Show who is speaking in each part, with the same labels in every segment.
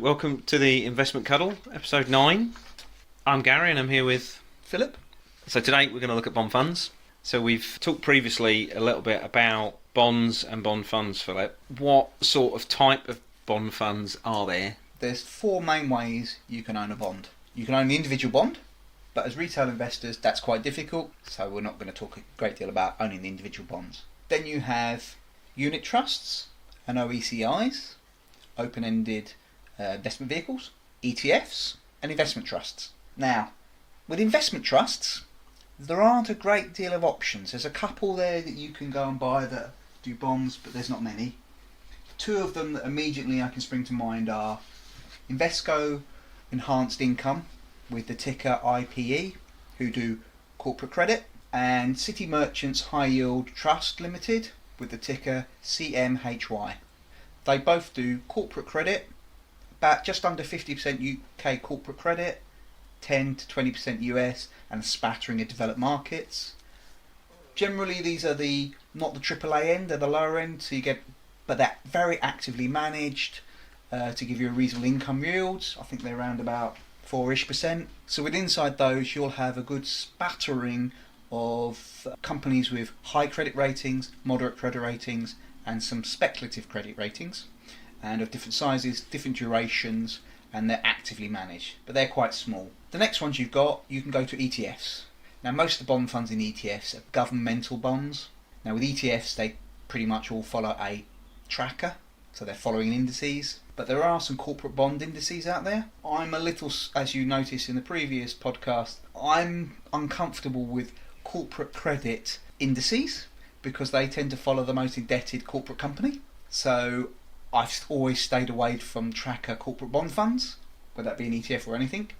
Speaker 1: welcome to the Investment Cuddle, episode 9. I'm Gary and I'm here with
Speaker 2: Philip.
Speaker 1: So today we're going to look at bond funds. So we've talked previously a little bit about bonds and bond funds, Philip. What sort of type of bond funds are there?
Speaker 2: There's four main ways you can own a bond. You can own the individual bond, but as retail investors that's quite difficult, so we're not going to talk a great deal about owning the individual bonds. Then you have unit trusts and OECIs, open-ended investment vehicles, ETFs and investment trusts. Now, with investment trusts, there aren't a great deal of options. There's a couple there that you can go and buy that do bonds, but there's not many. Two of them that immediately I can spring to mind are Invesco Enhanced Income with the ticker IPE, who do corporate credit, and City Merchants High Yield Trust Limited with the ticker CMHY. They both do corporate credit, about just under 50% UK corporate credit, 10 to 20% US, and a spattering of developed markets. Generally, these are not the AAA end, they're the lower end, so you get, but they're very actively managed to give you a reasonable income yield. I think they're around about 4-ish%. So with inside those, you'll have a good spattering of companies with high credit ratings, moderate credit ratings, and some speculative credit ratings, and of different sizes, different durations, and they're actively managed, but they're quite small. The next ones you can go to ETFs. Now most of the bond funds in ETFs are governmental bonds. Now with ETFs they pretty much all follow a tracker, so they're following indices, but there are some corporate bond indices out there. I'm a little, as you noticed in the previous podcast, I'm uncomfortable with corporate credit indices because they tend to follow the most indebted corporate company. So I've always stayed away from tracker corporate bond funds, whether that be an ETF or anything.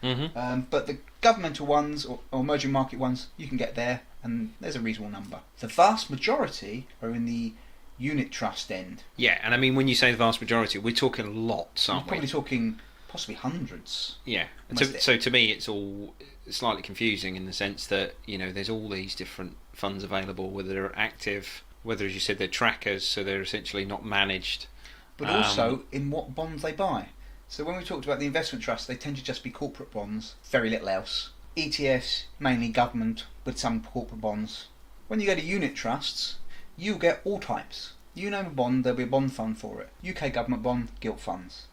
Speaker 2: But the governmental ones or emerging market ones, you can get there, and there's a reasonable number. The vast majority are in the unit trust end.
Speaker 1: Yeah, and I mean when you say the vast majority, we're talking lots, aren't we?
Speaker 2: We're probably talking possibly hundreds.
Speaker 1: Yeah. So to me, it's all slightly confusing in the sense that there's all these different funds available, whether they're active, whether, as you said, they're trackers, so they're essentially not managed.
Speaker 2: But also in what bonds they buy. So when we talked about the investment trusts, they tend to just be corporate bonds, very little else. ETFs, mainly government, with some corporate bonds. When you go to unit trusts, you get all types. You name a bond, there'll be a bond fund for it. UK government bond, gilt funds.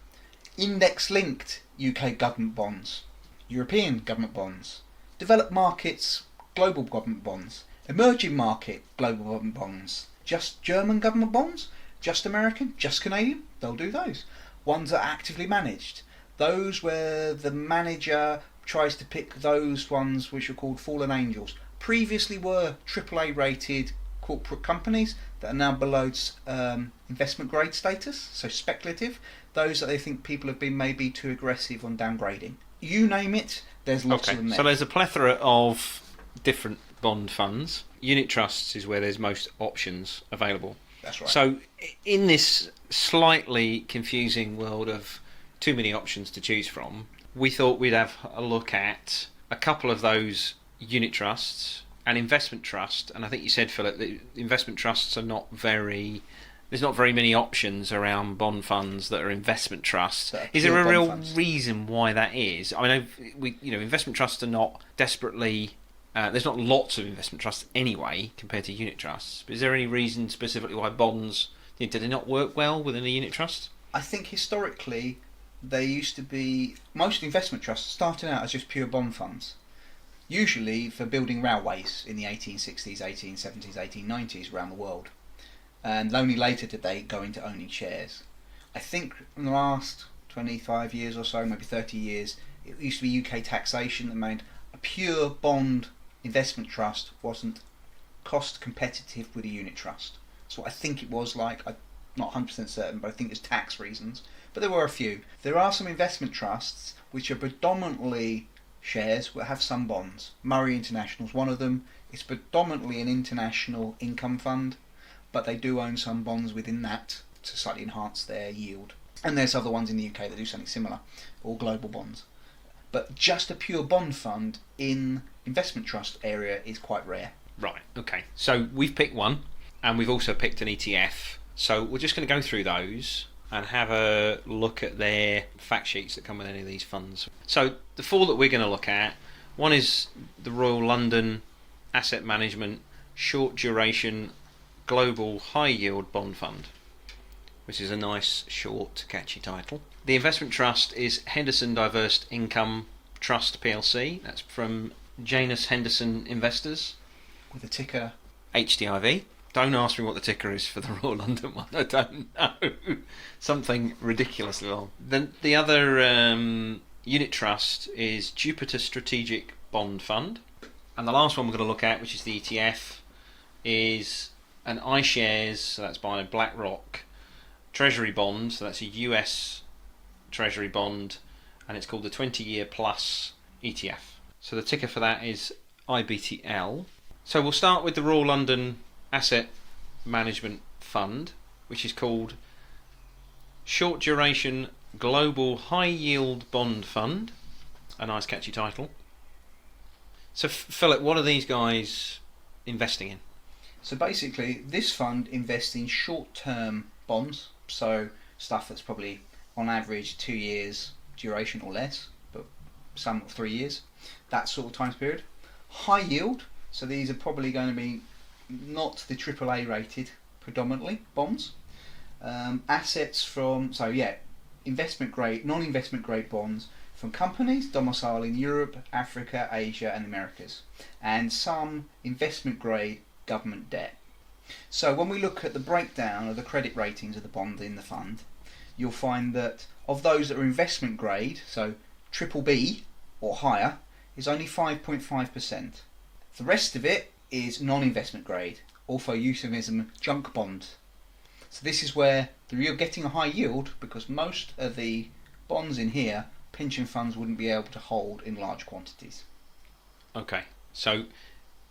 Speaker 2: Index-linked UK government bonds. European government bonds. Developed markets, global government bonds. Emerging market, global government bonds. Just German government bonds? Just American? Just Canadian? They'll do those. Ones that are actively managed. Those where the manager tries to pick those ones which are called fallen angels. Previously were AAA rated corporate companies that are now below investment grade status, so speculative. Those that they think people have been maybe too aggressive on downgrading. You name it, there's lots of them there.
Speaker 1: So there's a plethora of different bond funds. Unit trusts is where there's most options available.
Speaker 2: That's right.
Speaker 1: So in this slightly confusing world of too many options to choose from, we thought we'd have a look at a couple of those unit trusts, an investment trust, and I think you said, Philip, that investment trusts are there's not very many options around bond funds that are investment trusts. Is there a real reason why that is? I mean, investment trusts are not desperately... there's not lots of investment trusts anyway compared to unit trusts. But is there any reason specifically why bonds, do they not work well within a unit trust?
Speaker 2: I think historically they used to be, most investment trusts started out as just pure bond funds. Usually for building railways in the 1860s, 1870s, 1890s around the world. And only later did they go into owning shares. I think in the last 25 years or so, maybe 30 years, it used to be UK taxation that made a pure bond investment trust wasn't cost competitive with a unit trust. So I think it was like, I'm not 100% certain, but I think it's tax reasons. But there were a few. There are some investment trusts which are predominantly shares but have some bonds. Murray International is one of them. It's predominantly an international income fund, but they do own some bonds within that to slightly enhance their yield. And there's other ones in the UK that do something similar, or global bonds. But just a pure bond fund in investment trust area is quite rare.
Speaker 1: Right, okay. So we've picked one, and we've also picked an ETF. So we're just going to go through those, and have a look at their fact sheets that come with any of these funds. So the four that we're going to look at, one is the Royal London Asset Management Short Duration Global High Yield Bond Fund, which is a nice, short, catchy title. The investment trust is Henderson Diverse Income Trust PLC. That's from Janus Henderson Investors.
Speaker 2: With a ticker
Speaker 1: HDIV. Don't ask me what the ticker is for the Royal London one. I don't know. Something ridiculously long. Then the other unit trust is Jupiter Strategic Bond Fund. And the last one we're going to look at, which is the ETF, is an iShares, so that's by BlackRock, Treasury bond, so that's a US Treasury bond, and it's called the 20-year plus ETF. So the ticker for that is IBTL. So we'll start with the Royal London Asset Management Fund, which is called Short Duration Global High Yield Bond Fund. A nice catchy title. So Philip, what are these guys investing in?
Speaker 2: So basically, this fund invests in short-term bonds, so stuff that's probably on average 2 years duration or less, but some 3 years, that sort of time period. High yield, so these are probably going to be not the AAA rated predominantly bonds. Assets from, investment grade, non-investment grade bonds from companies domiciled in Europe, Africa, Asia and Americas, and some investment grade government debt. So when we look at the breakdown of the credit ratings of the bond in the fund, you'll find that of those that are investment grade, so triple B or higher, is only 5.5%. The rest of it is non-investment grade, also euphemism junk bond. So this is where you're getting a high yield because most of the bonds in here pension funds wouldn't be able to hold in large quantities.
Speaker 1: Okay, so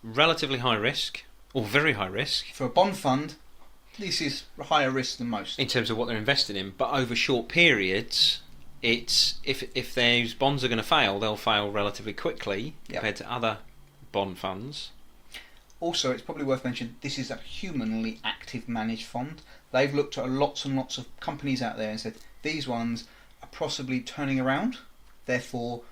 Speaker 1: relatively high risk, or very high risk.
Speaker 2: For a bond fund, this is higher risk than most.
Speaker 1: In terms of what they're invested in, but over short periods, it's if those bonds are going to fail, they'll fail relatively quickly compared to other bond funds.
Speaker 2: Also, it's probably worth mentioning this is a humanly active managed fund. They've looked at lots and lots of companies out there and said these ones are possibly turning around. Therefore,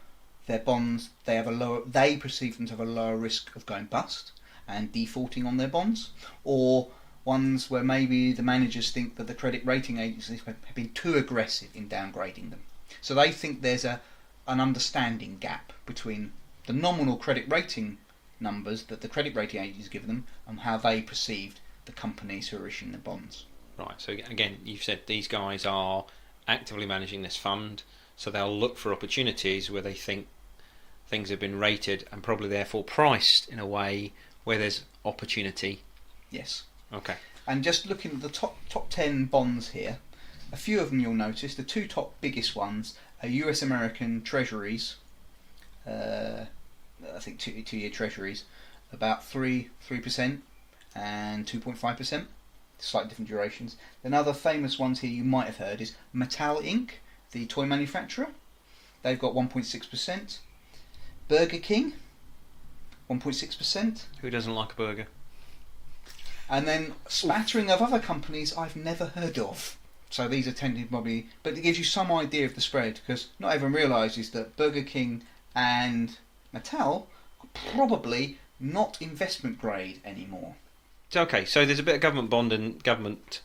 Speaker 2: their bonds they perceive them to have a lower risk of going bust and defaulting on their bonds, or ones where maybe the managers think that the credit rating agencies have been too aggressive in downgrading them. So they think there's an understanding gap between the nominal credit rating numbers that the credit rating agencies give them and how they perceived the companies who are issuing the bonds.
Speaker 1: Right, so again, you've said these guys are actively managing this fund, so they'll look for opportunities where they think things have been rated and probably therefore priced in a way where there's opportunity.
Speaker 2: Yes.
Speaker 1: Okay.
Speaker 2: And just looking at the top 10 bonds here, a few of them you'll notice, the two top biggest ones are US American Treasuries, I think two-year Treasuries, about 3% and 2.5%, slightly different durations. Then other famous ones here you might have heard is Mattel Inc., the toy manufacturer. They've got 1.6%. Burger King, 1.6%.
Speaker 1: Who doesn't like a burger?
Speaker 2: And then a spattering of other companies I've never heard of. So these are tending probably, but it gives you some idea of the spread, because not everyone realises that Burger King and Mattel are probably not investment grade anymore.
Speaker 1: Okay, so there's a bit of government bond and government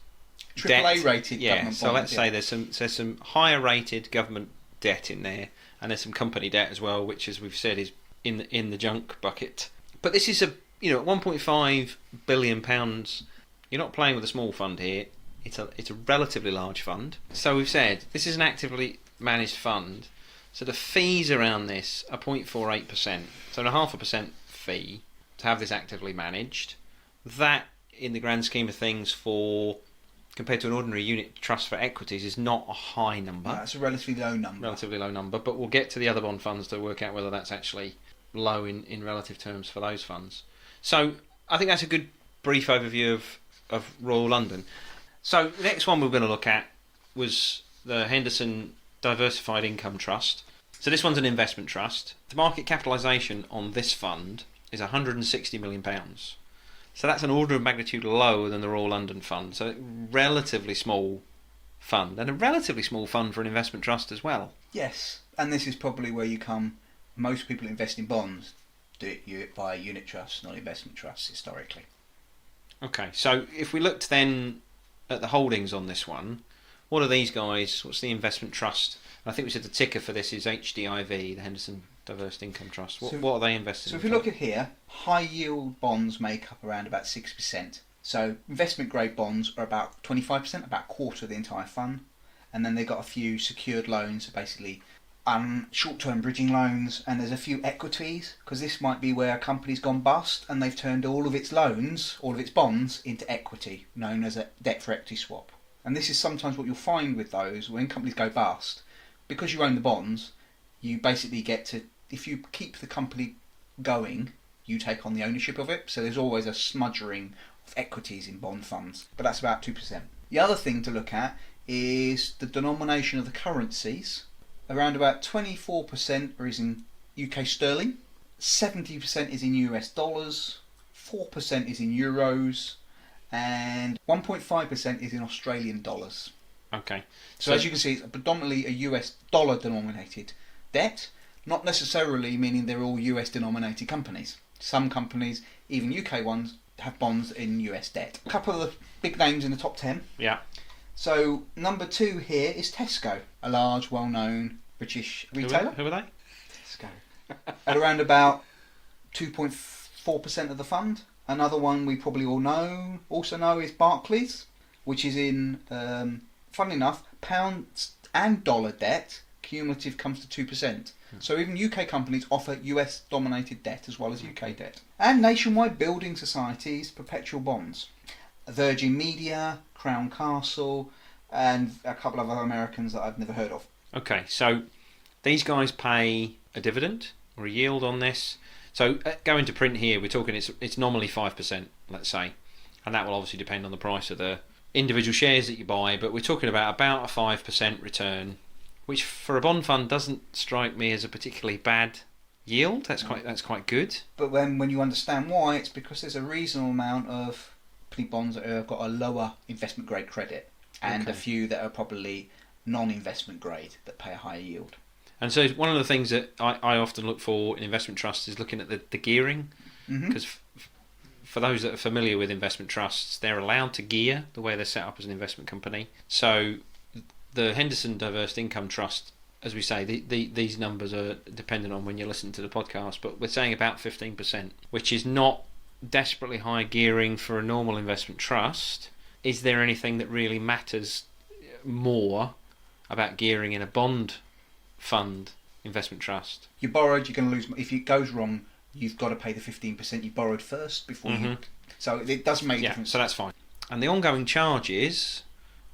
Speaker 2: AAA
Speaker 1: debt.
Speaker 2: rated government
Speaker 1: bond. So
Speaker 2: bond,
Speaker 1: let's say there's some higher rated government debt in there, and there's some company debt as well, which, as we've said, is in the junk bucket. But this is at 1.5 billion pounds. You're not playing with a small fund here. It's a relatively large fund. So we've said this is an actively managed fund. So the fees around this are 0.48%. So a 0.5% fee to have this actively managed. That, in the grand scheme of things, compared to an ordinary unit trust for equities, is not a high number.
Speaker 2: No, it's a relatively low number.
Speaker 1: Relatively low number, but we'll get to the other bond funds to work out whether that's actually low in relative terms for those funds. So I think that's a good brief overview of Royal London. So the next one we're going to look at was the Henderson Diversified Income Trust. So this one's an investment trust. The market capitalisation on this fund is £160 million. So that's an order of magnitude lower than the Royal London Fund. So relatively small fund, and a relatively small fund for an investment trust as well.
Speaker 2: Yes, and this is probably where you come. Most people invest in bonds do it via unit trusts, not investment trusts historically.
Speaker 1: Okay, so if we looked then at the holdings on this one, what are these guys? What's the investment trust? I think we said the ticker for this is HDIV, the Henderson Diverse Income Trust. What are they invested in?
Speaker 2: So if you look at here, high yield bonds make up around about 6%. So investment grade bonds are about 25%, about a quarter of the entire fund. And then they've got a few secured loans, so basically short-term bridging loans, and there's a few equities, because this might be where a company's gone bust and they've turned all of its loans, all of its bonds, into equity, known as a debt for equity swap. And this is sometimes what you'll find with those, when companies go bust, because you own the bonds, you basically get to, if you keep the company going, you take on the ownership of it, so there's always a smudgering of equities in bond funds, but that's about 2%. The other thing to look at is the denomination of the currencies. Around about 24% is in UK sterling, 70% is in US dollars, 4% is in euros, and 1.5% is in Australian dollars.
Speaker 1: Okay.
Speaker 2: So as you can see, it's predominantly a US dollar denominated debt, not necessarily meaning they're all US denominated companies. Some companies, even UK ones, have bonds in US debt. A couple of the big names in the top 10.
Speaker 1: Yeah.
Speaker 2: So number 2 here is Tesco, a large, well-known British retailer.
Speaker 1: Who are they?
Speaker 2: Tesco. At around about 2.4% of the fund. Another one we probably also know is Barclays, which is in, funnily enough, pounds and dollar debt. Cumulative comes to 2%. So even UK companies offer US dominated debt as well as UK debt. And nationwide building societies, perpetual bonds. Virgin Media, Crown Castle, and a couple of other Americans that I've never heard of.
Speaker 1: Okay, so these guys pay a dividend or a yield on this. So going to print here, we're talking it's nominally 5%, let's say, and that will obviously depend on the price of the individual shares that you buy. But we're talking about a 5% return, which for a bond fund doesn't strike me as a particularly bad yield. That's quite good.
Speaker 2: But when you understand why, it's because there's a reasonable amount of bonds that have got a lower investment grade credit, and a few that are probably non-investment grade that pay a higher yield.
Speaker 1: And so one of the things that I often look for in investment trusts is looking at the gearing, because for those that are familiar with investment trusts, they're allowed to gear the way they're set up as an investment company. So the Henderson Diverse Income Trust, as we say, these numbers are dependent on when you listen to the podcast, but we're saying about 15%, which is not desperately high gearing for a normal investment trust. Is there anything that really matters more about gearing in a bond fund investment trust?
Speaker 2: You borrowed, you're going to lose. If it goes wrong, you've got to pay the 15% you borrowed first before you. So it does make a difference.
Speaker 1: So that's fine. And the ongoing charges,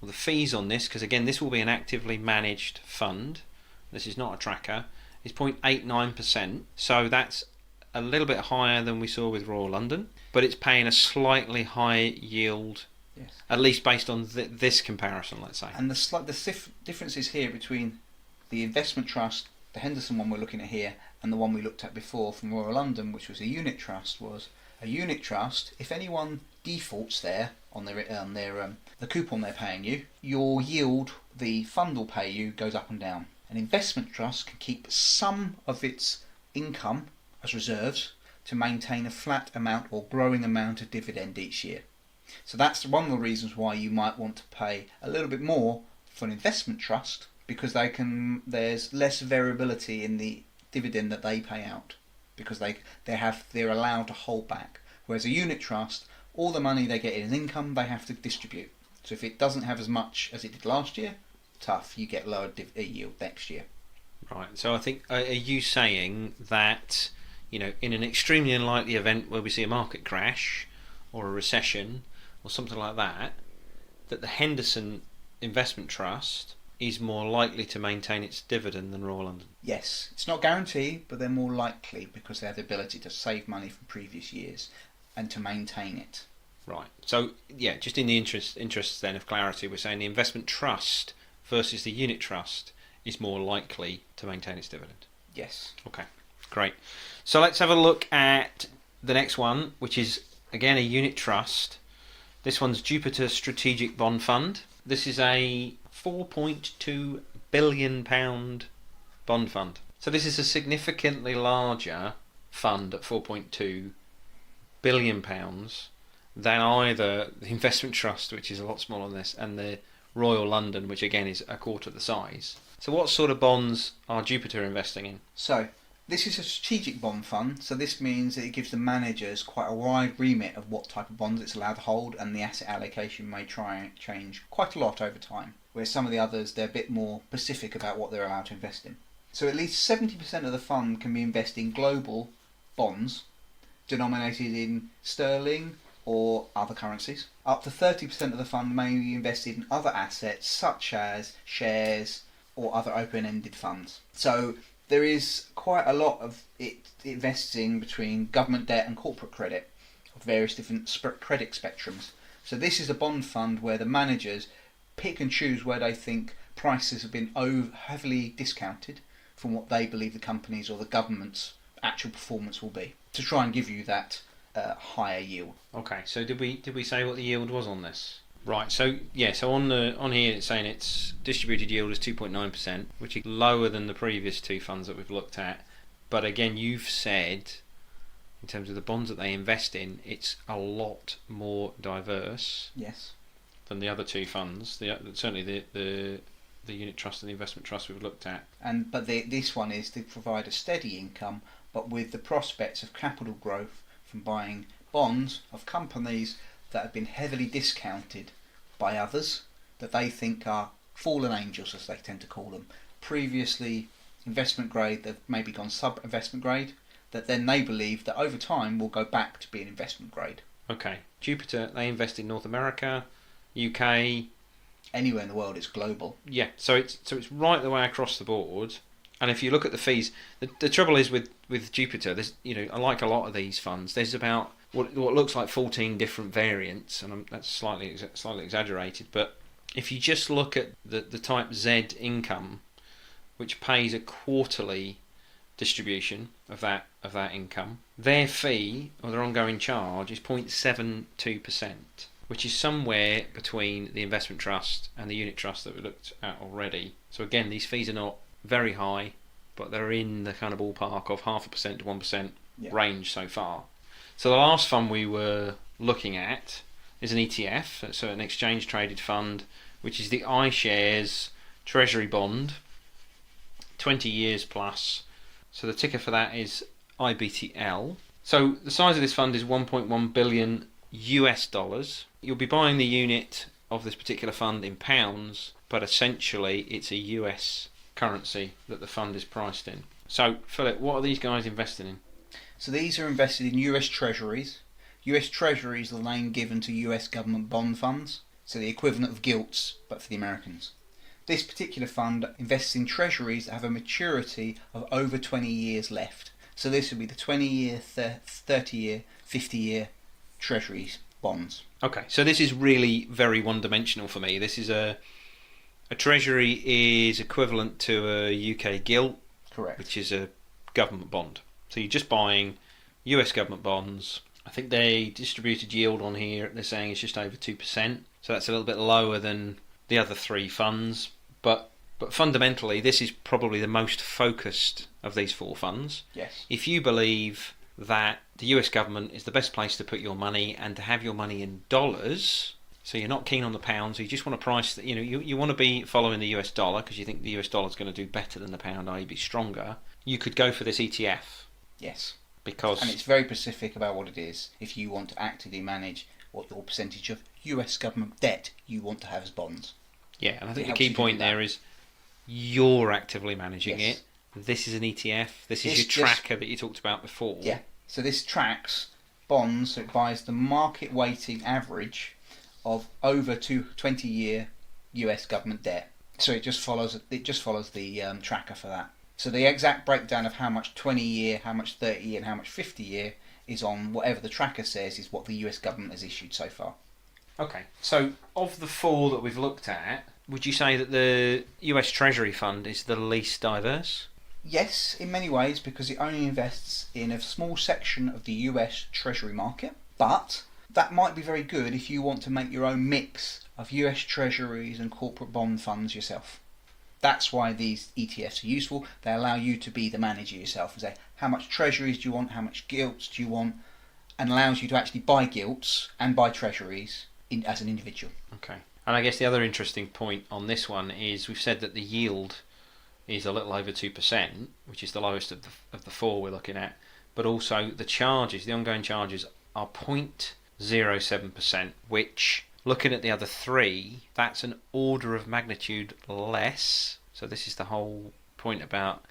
Speaker 1: or the fees on this, because again this will be an actively managed fund, this is not a tracker, is 0.89%. So that's a little bit higher than we saw with Royal London, but it's paying a slightly higher yield, at least based on this comparison, let's say.
Speaker 2: And the differences here between the investment trust, the Henderson one we're looking at here, and the one we looked at before from Royal London, which was a unit trust, was a unit trust. If anyone defaults there on their the coupon they're paying you, your yield, the fund will pay you, goes up and down. An investment trust can keep some of its income as reserves to maintain a flat amount or growing amount of dividend each year. So that's one of the reasons why you might want to pay a little bit more for an investment trust, because there's less variability in the dividend that they pay out, because they're allowed to hold back. Whereas a unit trust, all the money they get in income they have to distribute. So if it doesn't have as much as it did last year, tough, you get lower yield next year.
Speaker 1: Right. So I think, are you saying that, in an extremely unlikely event where we see a market crash or a recession or something like that, that the Henderson Investment Trust is more likely to maintain its dividend than Royal London? Yes.
Speaker 2: It's not guaranteed, but they're more likely because they have the ability to save money from previous years and to maintain it.
Speaker 1: Right. So, yeah, just in the interest then of clarity, we're saying the investment trust versus the unit trust is more likely to maintain its dividend.
Speaker 2: Yes.
Speaker 1: Okay, great. So let's have a look at the next one, which is, again, a unit trust. This one's Jupiter Strategic Bond Fund. This is a £4.2 billion bond fund. So this is a significantly larger fund at £4.2 billion than either the investment trust, which is a lot smaller than this, and the Royal London, which again is a quarter the size. So what sort of bonds are Jupiter investing in?
Speaker 2: So this is a strategic bond fund, so this means that it gives the managers quite a wide remit of what type of bonds it's allowed to hold, and the asset allocation may try and change quite a lot over time, whereas some of the others, they're a bit more specific about what they're allowed to invest in. So at least 70% of the fund can be invested in global bonds denominated in sterling or other currencies. Up to 30% of the fund may be invested in other assets such as shares or other open-ended funds. So there is quite a lot of it investing between government debt and corporate credit of various different credit spectrums. So this is a bond fund where the managers pick and choose where they think prices have been heavily discounted from what they believe the company's or the government's actual performance will be, to try and give you that higher yield.
Speaker 1: Okay, so did we say what the yield was on this? Right, so yeah, so on here it's saying its distributed yield is 2.9%, which is lower than the previous two funds that we've looked at. But again, you've said, in terms of the bonds that they invest in, it's a lot more diverse.
Speaker 2: Yes.
Speaker 1: Than the other two funds. Certainly the unit trust and the investment trust we've looked at.
Speaker 2: But this one is to provide a steady income, but with the prospects of capital growth from buying bonds of companies that have been heavily discounted by others that they think are fallen angels, as they tend to call them. Previously investment grade, they've maybe gone sub-investment grade, that then they believe that over time will go back to being investment grade.
Speaker 1: Okay. Jupiter, they invest in North America, UK,
Speaker 2: anywhere in the world. It's global.
Speaker 1: Yeah, so it's right the way across the board. And if you look at the fees, the trouble is with Jupiter, there's, I like a lot of these funds. There's about what looks like 14 different variants, and that's slightly exaggerated. But if you just look at the type Z income, which pays a quarterly distribution of that income, their fee or their ongoing charge is 0.72%. Which is somewhere between the investment trust and the unit trust that we looked at already. So again, these fees are not very high, but they're in the kind of ballpark of 0.5% to 1% range so far. So the last fund we were looking at is an ETF, so an exchange traded fund, which is the iShares Treasury Bond, 20 years plus. So the ticker for that is IBTL. So the size of this fund is 1.1 billion US dollars. You'll be buying the unit of this particular fund in pounds, but essentially it's a US currency that the fund is priced in. So, Philip, what are these guys investing in?
Speaker 2: So these are invested in US Treasuries. US Treasuries are the name given to US government bond funds, so the equivalent of gilts, but for the Americans. This particular fund invests in treasuries that have a maturity of over 20 years left. So this would be the 20-year, 30-year, 50-year treasuries bonds.
Speaker 1: Okay, so this is really very one-dimensional for me. This is a treasury is equivalent to a UK gilt,
Speaker 2: correct,
Speaker 1: which is a government bond. So you're just buying US government bonds. I think they distributed yield on here, they're saying it's just over 2%. So that's a little bit lower than the other three funds. But fundamentally, this is probably the most focused of these four funds.
Speaker 2: Yes.
Speaker 1: If you believe that the US government is the best place to put your money and to have your money in dollars, so you're not keen on the pound, so you just want to price that, you want to be following the US dollar because you think the US dollar is going to do better than the pound, i.e. be stronger, you could go for this ETF.
Speaker 2: Yes.
Speaker 1: Because,
Speaker 2: and it's very specific about what it is. If you want to actively manage what your percentage of US government debt you want to have as bonds.
Speaker 1: Yeah, and I think the key point there is you're actively managing it. This is an ETF. This is your tracker that you talked about before.
Speaker 2: Yeah. So this tracks bonds, so it buys the market weighting average of over 20-year US government debt. So it just follows the tracker for that. So the exact breakdown of how much 20-year, how much 30-year, and how much 50-year is on whatever the tracker says is what the US government has issued so far.
Speaker 1: Okay, so of the four that we've looked at, would you say that the US Treasury Fund is the least diverse?
Speaker 2: Yes, in many ways, because it only invests in a small section of the US Treasury market. But That might be very good if you want to make your own mix of US Treasuries and corporate bond funds yourself. That's why these ETFs are useful. They allow you to be the manager yourself and say how much treasuries do you want, how much gilts do you want, and allows you to actually buy gilts and buy treasuries as an individual.
Speaker 1: Okay. And I guess the other interesting point on this one is we've said that the yield is a little over 2%, which is the lowest of the four we're looking at, but also the charges, the ongoing charges, are 0.07%, which, looking at the other three, that's an order of magnitude less. So this is the whole point about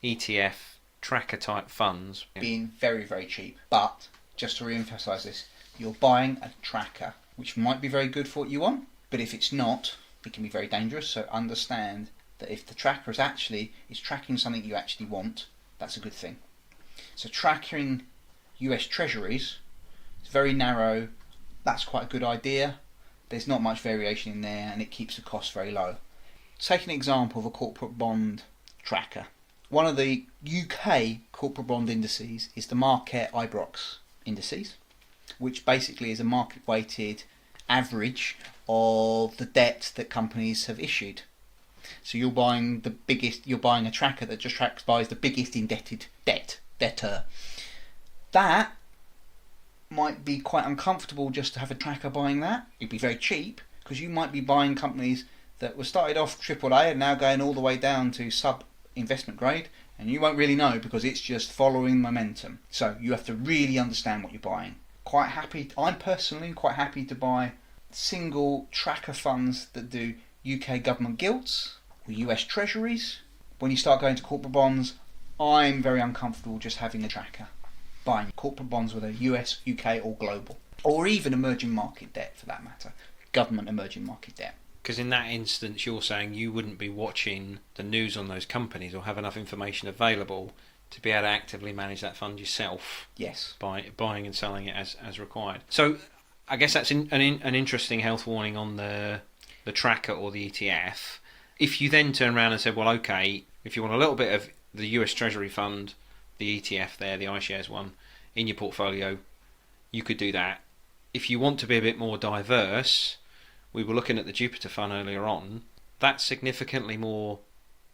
Speaker 1: ETF tracker type funds
Speaker 2: being very, very cheap. But just to re-emphasise this, you're buying a tracker, which might be very good for what you want, but if it's not, it can be very dangerous. So understand that if the tracker is tracking something you actually want, that's a good thing. So tracking US Treasuries, it's very narrow. That's quite a good idea. There's not much variation in there, and it keeps the cost very low. Take an example of a corporate bond tracker. One of the UK corporate bond indices is the Market IBROX indices, which basically is a market-weighted average of the debt that companies have issued. So you're buying a tracker that just buys the biggest indebted debtor. That might be quite uncomfortable just to have a tracker buying that. It'd be very cheap because you might be buying companies that were started off AAA and now going all the way down to sub-investment grade, and you won't really know because it's just following momentum. So you have to really understand what you're buying. I'm personally quite happy to buy single tracker funds that do UK government gilts or US Treasuries. When you start going to corporate bonds, I'm very uncomfortable just having a tracker. Buying corporate bonds whether US, UK or global. Or even emerging market debt for that matter. Government emerging market debt.
Speaker 1: Because in that instance you're saying you wouldn't be watching the news on those companies or have enough information available to be able to actively manage that fund yourself.
Speaker 2: Yes.
Speaker 1: By buying and selling it as required. So I guess that's an interesting health warning on the tracker or the ETF. If you then turn around and say, well, okay, if you want a little bit of the US Treasury fund, the ETF there, the iShares one, in your portfolio, you could do that. If you want to be a bit more diverse, we were looking at the Jupiter fund earlier on, that's significantly more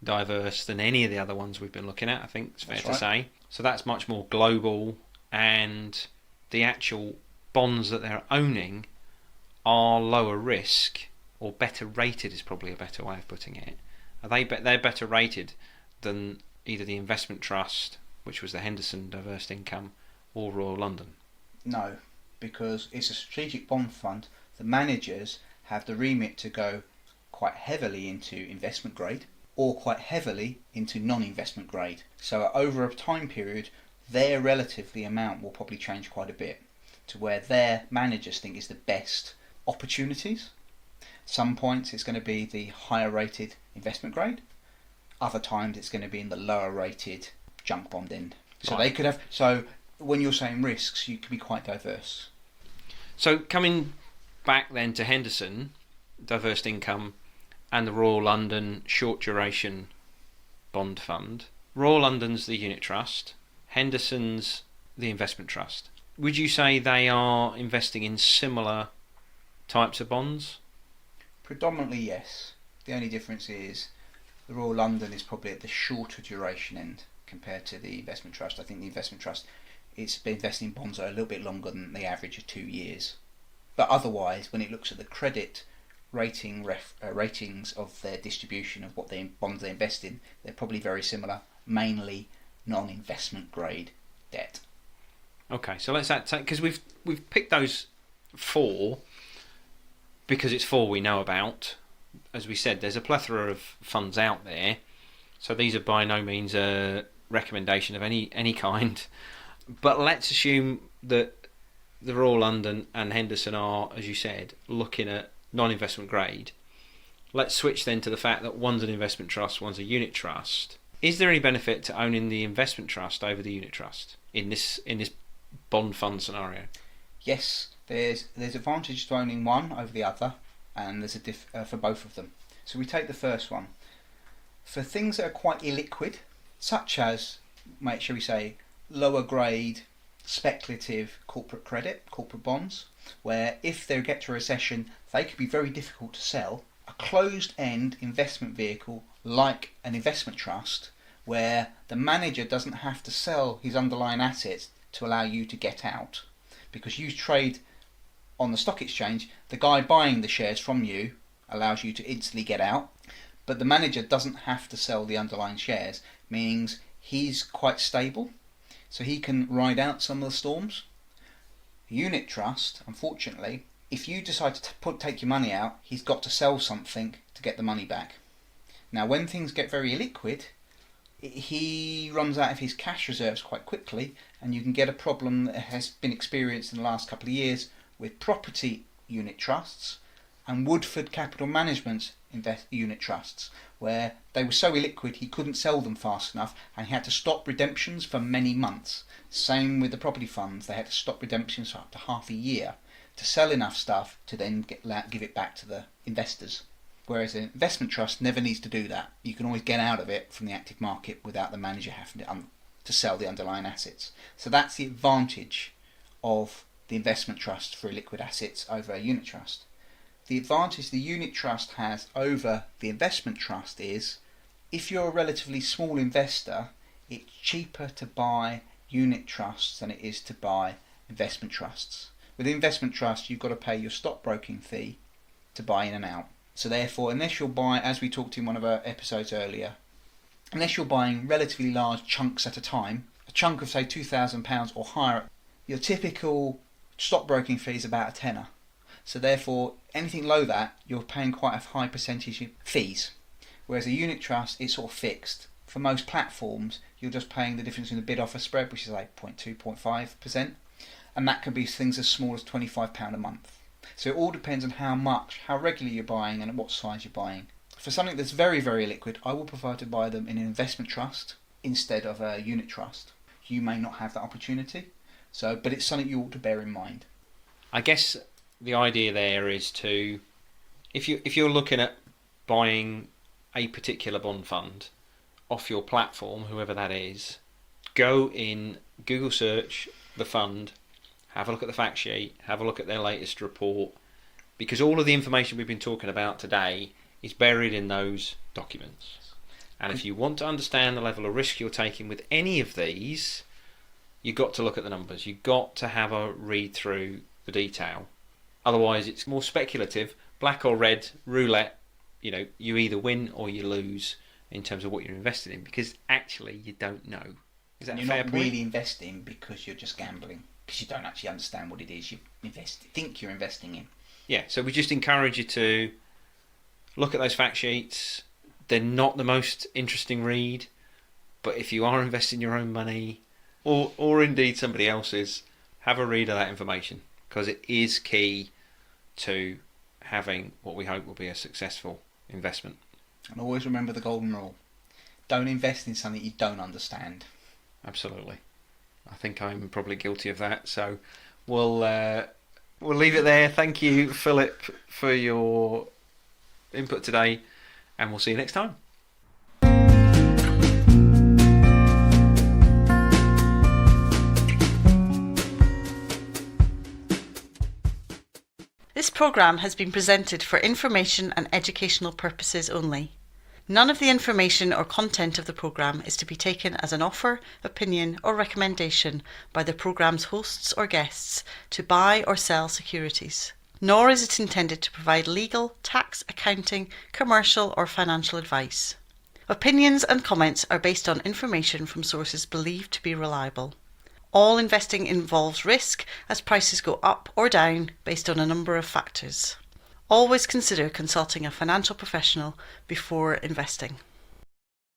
Speaker 1: diverse than any of the other ones we've been looking at, I think it's fair to say. So that's much more global, and the actual bonds that they're owning are lower risk, or better rated is probably a better way of putting it. They're better rated than either the investment trust, which was the Henderson Diverse Income, or Royal London?
Speaker 2: No, because it's a strategic bond fund. The managers have the remit to go quite heavily into investment grade or quite heavily into non-investment grade. So over a time period, their relatively amount will probably change quite a bit to where their managers think is the best opportunities. Some points it's going to be the higher rated investment grade. Other times it's going to be in the lower rated junk bond end. So
Speaker 1: right.
Speaker 2: They could have. So when you're saying risks, you can be quite diverse.
Speaker 1: So coming back then to Henderson Diverse Income and the Royal London Short Duration Bond Fund. Royal London's the unit trust. Henderson's the investment trust. Would you say they are investing in similar types of bonds?
Speaker 2: Predominantly, yes. The only difference is the Royal London is probably at the shorter duration end compared to the investment trust. I think the investment trust, it's been investing in bonds that are a little bit longer than the average of 2 years. But otherwise, when it looks at the credit ratings of their distribution of what bonds they invest in, they're probably very similar, mainly non-investment grade debt.
Speaker 1: Okay, so let's take, because we've picked those four because it's four we know about. As we said, there's a plethora of funds out there, so these are by no means a recommendation of any kind. But let's assume that the Royal London and Henderson are, as you said, looking at non-investment grade. Let's switch then to the fact that one's an investment trust, one's a unit trust. Is there any benefit to owning the investment trust over the unit trust in this bond fund scenario?
Speaker 2: Yes, there's advantage to owning one over the other, and there's for both of them. So we take the first one. For things that are quite illiquid, such as, shall we say, lower grade speculative corporate credit, corporate bonds, where if they get to a recession, they could be very difficult to sell. A closed-end investment vehicle like an investment trust, where the manager doesn't have to sell his underlying assets to allow you to get out. Because you trade on the stock exchange, the guy buying the shares from you allows you to instantly get out, but the manager doesn't have to sell the underlying shares, meaning he's quite stable, so he can ride out some of the storms. Unit trust, unfortunately, if you decide to take your money out, he's got to sell something to get the money back. Now, when things get very illiquid, he runs out of his cash reserves quite quickly, and you can get a problem that has been experienced in the last couple of years with property unit trusts and Woodford Capital Management's unit trusts, where they were so illiquid he couldn't sell them fast enough and he had to stop redemptions for many months. Same with the property funds, they had to stop redemptions for up to half a year to sell enough stuff to then give it back to the investors. Whereas an investment trust never needs to do that. You can always get out of it from the active market without the manager having to sell the underlying assets. So that's the advantage of the investment trust for illiquid assets over a unit trust. The advantage the unit trust has over the investment trust is, if you're a relatively small investor, it's cheaper to buy unit trusts than it is to buy investment trusts. With investment trusts, you've got to pay your stockbroking fee to buy in and out. So therefore, unless you're buying, as we talked in one of our episodes earlier, unless you're buying relatively large chunks at a time, a chunk of say £2,000 or higher, your typical stockbroking fee is about a tenner. So therefore, anything below that, you're paying quite a high percentage of fees. Whereas a unit trust, it's sort of fixed. For most platforms, you're just paying the difference in the bid-offer spread, which is like 0.2, 0.5%. And that can be things as small as £25 a month. So it all depends on how regularly you're buying and at what size you're buying. For something that's very, very liquid, I will prefer to buy them in an investment trust instead of a unit trust. You may not have that opportunity, but it's something you ought to bear in mind.
Speaker 1: I guess the idea there is to, if you're looking at buying a particular bond fund off your platform, whoever that is, go in, Google search the fund, have a look at the fact sheet, have a look at their latest report, because all of the information we've been talking about today is buried in those documents. And if you want to understand the level of risk you're taking with any of these, you've got to look at the numbers. You've got to have a read through the detail. Otherwise, it's more speculative, black or red, roulette. You either win or you lose in terms of what you're invested in, because actually you don't know. Is that a fair point?
Speaker 2: You're not really investing because you're just gambling, because you don't actually understand what it is you think you're investing in.
Speaker 1: Yeah, so we just encourage you to look at those fact sheets. They're not the most interesting read, but if you are investing your own money, or indeed somebody else's, have a read of that information, because it is key to having what we hope will be a successful investment.
Speaker 2: And always remember the golden rule. Don't invest in something you don't understand.
Speaker 1: Absolutely. I think I'm probably guilty of that, so we'll leave it there. Thank you, Philip, for your input today, and we'll see you next time.
Speaker 3: This programme has been presented for information and educational purposes only. None of the information or content of the programme is to be taken as an offer, opinion or recommendation by the programme's hosts or guests to buy or sell securities. Nor is it intended to provide legal, tax, accounting, commercial or financial advice. Opinions and comments are based on information from sources believed to be reliable. All investing involves risk as prices go up or down based on a number of factors. Always consider consulting a financial professional before investing.